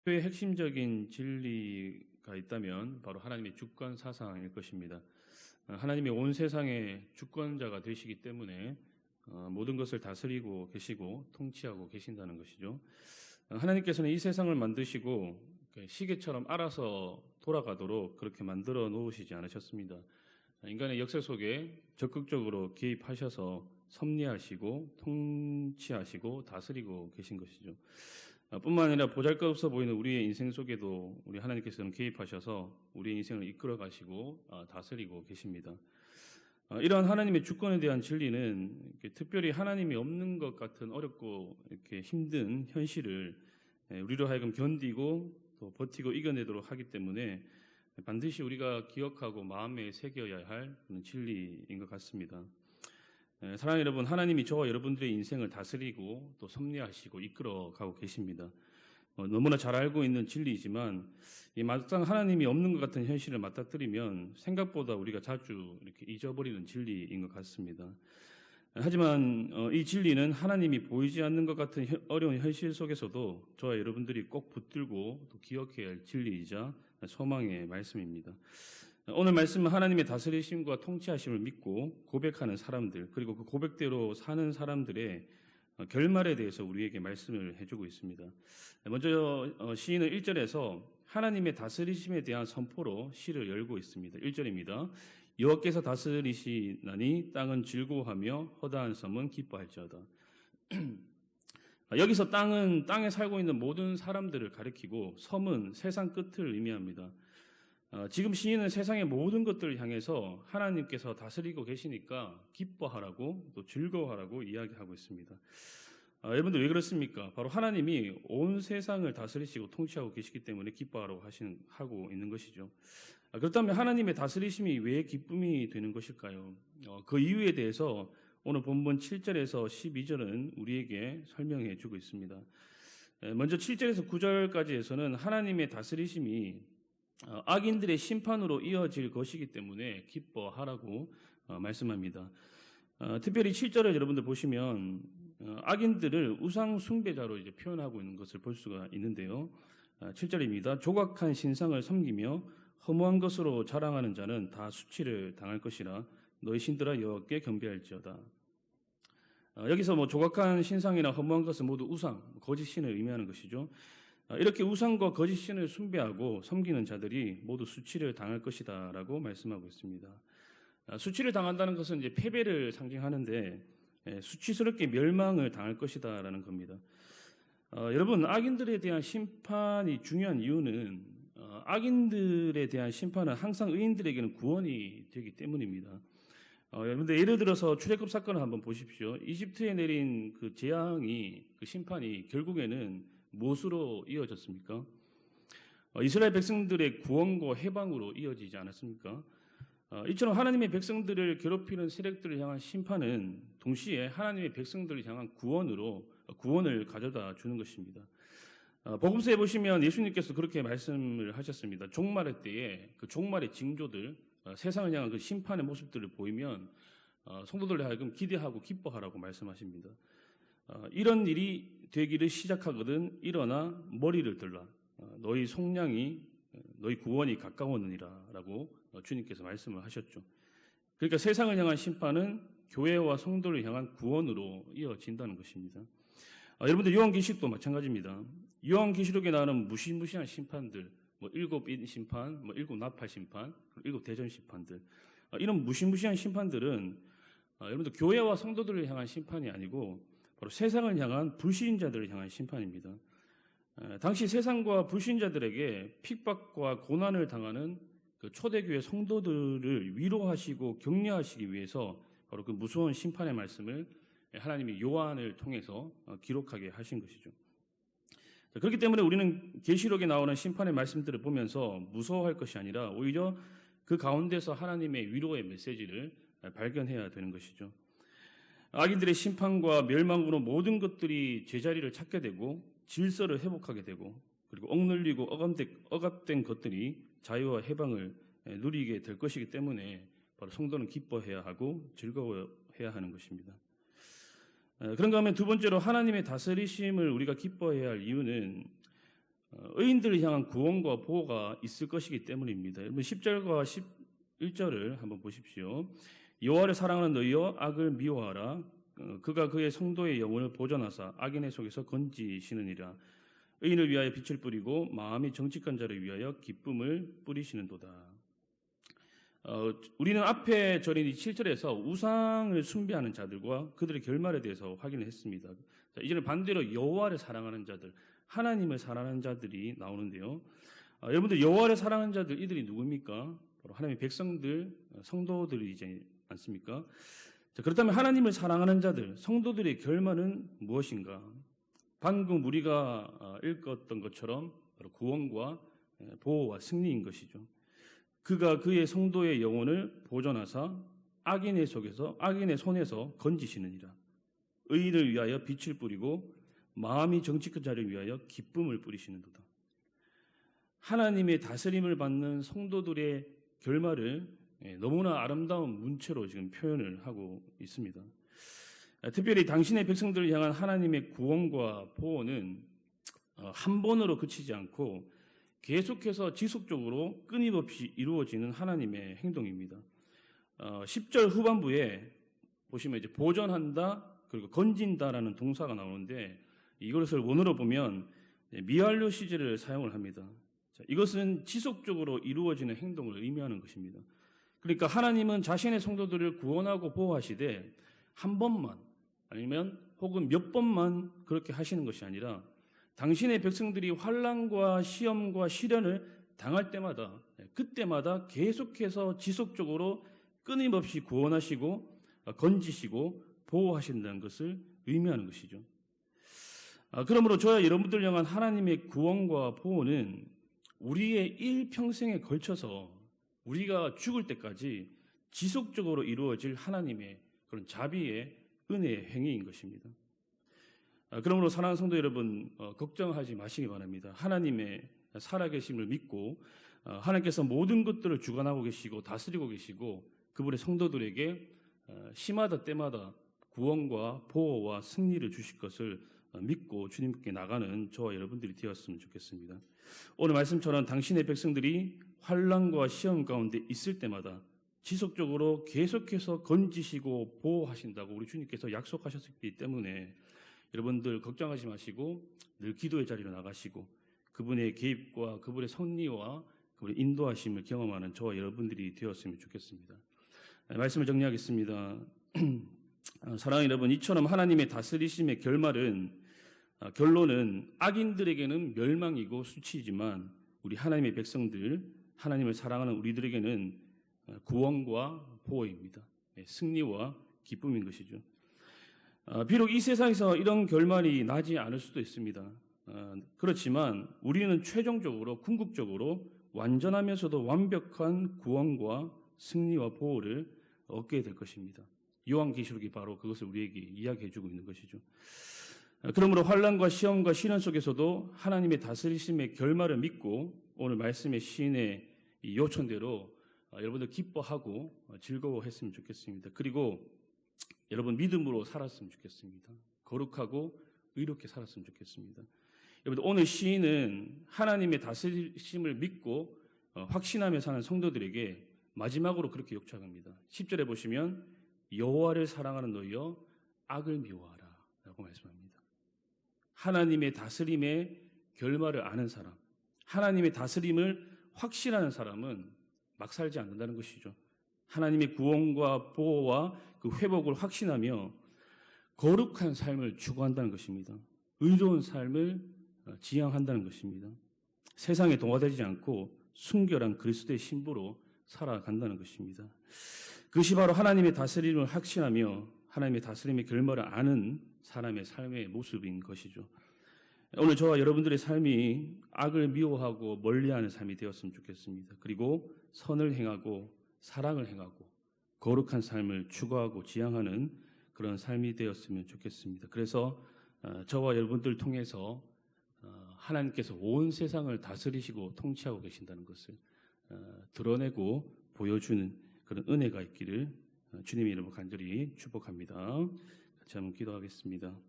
교회의 핵심적인 진리가 있다면 바로 하나님의 주권 사상일 것입니다. 하나님이 온 세상의 주권자가 되시기 때문에 모든 것을 다스리고 계시고 통치하고 계신다는 것이죠. 하나님께서는 이 세상을 만드시고 시계처럼 알아서 돌아가도록 그렇게 만들어 놓으시지 않으셨습니다. 인간의 역사 속에 적극적으로 개입하셔서 섭리하시고 통치하시고 다스리고 계신 것이죠. 뿐만 아니라 보잘것없어 보이는 우리의 인생 속에도 우리 하나님께서는 개입하셔서 우리의 인생을 이끌어 가시고 다스리고 계십니다. 이러한 하나님의 주권에 대한 진리는 특별히 하나님이 없는 것 같은 어렵고 이렇게 힘든 현실을 우리로 하여금 견디고 또 버티고 이겨내도록 하기 때문에 반드시 우리가 기억하고 마음에 새겨야 할 그런 진리인 것 같습니다. 사랑하는 여러분, 하나님이 저와 여러분들의 인생을 다스리고 또 섭리하시고 이끌어가고 계십니다. 너무나 잘 알고 있는 진리이지만 막상 하나님이 없는 것 같은 현실을 맞닥뜨리면 생각보다 우리가 자주 이렇게 잊어버리는 진리인 것 같습니다. 하지만 이 진리는 하나님이 보이지 않는 것 같은 어려운 현실 속에서도 저와 여러분들이 꼭 붙들고 또 기억해야 할 진리이자 소망의 말씀입니다. 오늘 말씀은 하나님의 다스리심과 통치하심을 믿고 고백하는 사람들, 그리고 그 고백대로 사는 사람들의 결말에 대해서 우리에게 말씀을 해주고 있습니다. 먼저 시인은 1절에서 하나님의 다스리심에 대한 선포로 시를 열고 있습니다. 1절입니다. 여호와께서 다스리시나니 땅은 즐거워하며 허다한 섬은 기뻐할지어다. 여기서 땅은 땅에 살고 있는 모든 사람들을 가리키고 섬은 세상 끝을 의미합니다. 지금 시인은 세상의 모든 것들을 향해서 하나님께서 다스리고 계시니까 기뻐하라고 또 즐거워하라고 이야기하고 있습니다. 여러분들 왜 그렇습니까? 바로 하나님이 온 세상을 다스리시고 통치하고 계시기 때문에 기뻐하라고 하고 있는 것이죠. 그렇다면 하나님의 다스리심이 왜 기쁨이 되는 것일까요? 그 이유에 대해서 오늘 본문 7절에서 12절은 우리에게 설명해 주고 있습니다. 먼저 7절에서 9절까지에서는 하나님의 다스리심이 악인들의 심판으로 이어질 것이기 때문에 기뻐하라고 말씀합니다. 특별히 7절을 여러분들 보시면 악인들을 우상 숭배자로 이제 표현하고 있는 것을 볼 수가 있는데요. 7절입니다. 조각한 신상을 섬기며 허무한 것으로 자랑하는 자는 다 수치를 당할 것이라 너희 신들아 여호와께 경배할지어다. 여기서 조각한 신상이나 허무한 것은 모두 우상, 거짓 신을 의미하는 것이죠. 이렇게 우상과 거짓 신을 숭배하고 섬기는 자들이 모두 수치를 당할 것이다 라고 말씀하고 있습니다. 수치를 당한다는 것은 이제 패배를 상징하는데 수치스럽게 멸망을 당할 것이다 라는 겁니다. 여러분, 악인들에 대한 심판이 중요한 이유는 악인들에 대한 심판은 항상 의인들에게는 구원이 되기 때문입니다. 여러분들 예를 들어서 출애굽 사건을 한번 보십시오. 이집트에 내린 그 재앙이, 그 심판이 결국에는 무엇으로 이어졌습니까? 이스라엘 백성들의 구원과 해방으로 이어지지 않았습니까? 이처럼 하나님의 백성들을 괴롭히는 세력들을 향한 심판은 동시에 하나님의 백성들을 향한 구원을 가져다 주는 것입니다. 복음서에 보시면 예수님께서 그렇게 말씀을 하셨습니다. 종말의 때에 그 종말의 징조들, 세상을 향한 그 심판의 모습들을 보이면 성도들을 하여금 기대하고 기뻐하라고 말씀하십니다. 이런 일이 되기를 시작하거든 일어나 머리를 들라 너희 속량이 너희 구원이 가까웠느니라 라고 주님께서 말씀을 하셨죠. 그러니까 세상을 향한 심판은 교회와 성도를 향한 구원으로 이어진다는 것입니다. 여러분들 요한계시록도 마찬가지입니다. 요한계시록에 나오는 무시무시한 심판들, 일곱 인 심판, 일곱 나팔 심판, 일곱 대전 심판들, 이런 무시무시한 심판들은 여러분들 교회와 성도들을 향한 심판이 아니고 바로 세상을 향한 불신자들을 향한 심판입니다. 당시 세상과 불신자들에게 핍박과 고난을 당하는 그 초대교회 성도들을 위로하시고 격려하시기 위해서 바로 그 무서운 심판의 말씀을 하나님이 요한을 통해서 기록하게 하신 것이죠. 그렇기 때문에 우리는 계시록에 나오는 심판의 말씀들을 보면서 무서워할 것이 아니라 오히려 그 가운데서 하나님의 위로의 메시지를 발견해야 되는 것이죠. 악인들의 심판과 멸망으로 모든 것들이 제자리를 찾게 되고 질서를 회복하게 되고 그리고 억눌리고 억압된 것들이 자유와 해방을 누리게 될 것이기 때문에 바로 성도는 기뻐해야 하고 즐거워해야 하는 것입니다. 그런가 하면 두 번째로 하나님의 다스리심을 우리가 기뻐해야 할 이유는 의인들을 향한 구원과 보호가 있을 것이기 때문입니다. 여러분 10절과 11절을 한번 보십시오. 여호와를 사랑하는 너희여 악을 미워하라. 그가 그의 성도의 영혼을 보존하사 악인의 속에서 건지시느니라. 의인을 위하여 빛을 뿌리고 마음이 정직한 자를 위하여 기쁨을 뿌리시는도다. 우리는 앞에 절인 이 7절에서 우상을 숭배하는 자들과 그들의 결말에 대해서 확인을 했습니다. 자, 이제는 반대로 여호와를 사랑하는 자들, 하나님을 사랑하는 자들이 나오는데요. 여러분들 여호와를 사랑하는 자들 이들이 누굽니까? 바로 하나님의 백성들, 성도들이지 않습니까? 자, 그렇다면 하나님을 사랑하는 자들, 성도들의 결말은 무엇인가? 방금 우리가 읽었던 것처럼 바로 구원과 보호와 승리인 것이죠. 그가 그의 성도의 영혼을 보존하사 악인의 손에서 건지시느니라. 의인을 위하여 빛을 뿌리고 마음이 정직한 자를 위하여 기쁨을 뿌리시는도다. 하나님의 다스림을 받는 성도들의 결말을 너무나 아름다운 문체로 지금 표현을 하고 있습니다. 특별히 당신의 백성들을 향한 하나님의 구원과 보호는 한 번으로 그치지 않고 계속해서 지속적으로 끊임없이 이루어지는 하나님의 행동입니다. 10절 후반부에 보시면 이제 보존한다 그리고 건진다라는 동사가 나오는데 이것을 원어로 보면 미완료 시제를 사용을 합니다. 자, 이것은 지속적으로 이루어지는 행동을 의미하는 것입니다. 그러니까 하나님은 자신의 성도들을 구원하고 보호하시되 한 번만 아니면 혹은 몇 번만 그렇게 하시는 것이 아니라 당신의 백성들이 환난과 시험과 시련을 당할 때마다 그때마다 계속해서 지속적으로 끊임없이 구원하시고 건지시고 보호하신다는 것을 의미하는 것이죠. 그러므로 저와 여러분들 향한 하나님의 구원과 보호는 우리의 일평생에 걸쳐서 우리가 죽을 때까지 지속적으로 이루어질 하나님의 그런 자비의 은혜의 행위인 것입니다. 그러므로 사랑하는 성도 여러분, 걱정하지 마시기 바랍니다. 하나님의 살아계심을 믿고 하나님께서 모든 것들을 주관하고 계시고 다스리고 계시고 그분의 성도들에게 시마다 때마다 구원과 보호와 승리를 주실 것을 믿고 주님께 나가는 저와 여러분들이 되었으면 좋겠습니다. 오늘 말씀처럼 당신의 백성들이 환난과 시험 가운데 있을 때마다 지속적으로 계속해서 건지시고 보호하신다고 우리 주님께서 약속하셨기 때문에 여러분들 걱정하지 마시고 늘 기도의 자리로 나가시고 그분의 개입과 그분의 섭리와 그분의 인도하심을 경험하는 저와 여러분들이 되었으면 좋겠습니다. 말씀을 정리하겠습니다. 사랑하는 여러분, 이처럼 하나님의 다스리심의 결론은 악인들에게는 멸망이고 수치이지만 우리 하나님의 백성들, 하나님을 사랑하는 우리들에게는 구원과 보호입니다. 승리와 기쁨인 것이죠. 비록 이 세상에서 이런 결말이 나지 않을 수도 있습니다. 그렇지만 우리는 최종적으로 궁극적으로 완전하면서도 완벽한 구원과 승리와 보호를 얻게 될 것입니다. 요한계시록이 바로 그것을 우리에게 이야기해주고 있는 것이죠. 그러므로 환난과 시험과 시련 속에서도 하나님의 다스리심의 결말을 믿고 오늘 말씀의 시인의 이 요청대로 여러분들 기뻐하고 즐거워했으면 좋겠습니다. 그리고 여러분 믿음으로 살았으면 좋겠습니다. 거룩하고 의롭게 살았으면 좋겠습니다. 여러분 오늘 시인은 하나님의 다스리심을 믿고 확신하며 사는 성도들에게 마지막으로 그렇게 요청합니다. 10절에 보시면 여호와를 사랑하는 너희여 악을 미워하라 라고 말씀합니다. 하나님의 다스림의 결말을 아는 사람, 하나님의 다스림을 확신하는 사람은 막 살지 않는다는 것이죠. 하나님의 구원과 보호와 그 회복을 확신하며 거룩한 삶을 추구한다는 것입니다. 의로운 삶을 지향한다는 것입니다. 세상에 동화되지 않고 순결한 그리스도의 신부로 살아간다는 것입니다. 그것이 바로 하나님의 다스림을 확신하며 하나님의 다스림의 결말을 아는 사람의 삶의 모습인 것이죠. 오늘 저와 여러분들의 삶이 악을 미워하고 멀리하는 삶이 되었으면 좋겠습니다. 그리고 선을 행하고 사랑을 행하고 거룩한 삶을 추구하고 지향하는 그런 삶이 되었으면 좋겠습니다. 그래서 저와 여러분들 통해서 하나님께서 온 세상을 다스리시고 통치하고 계신다는 것을 드러내고 보여주는 그런 은혜가 있기를 주님의 이름으로 간절히 축복합니다. 같이 한번 기도하겠습니다.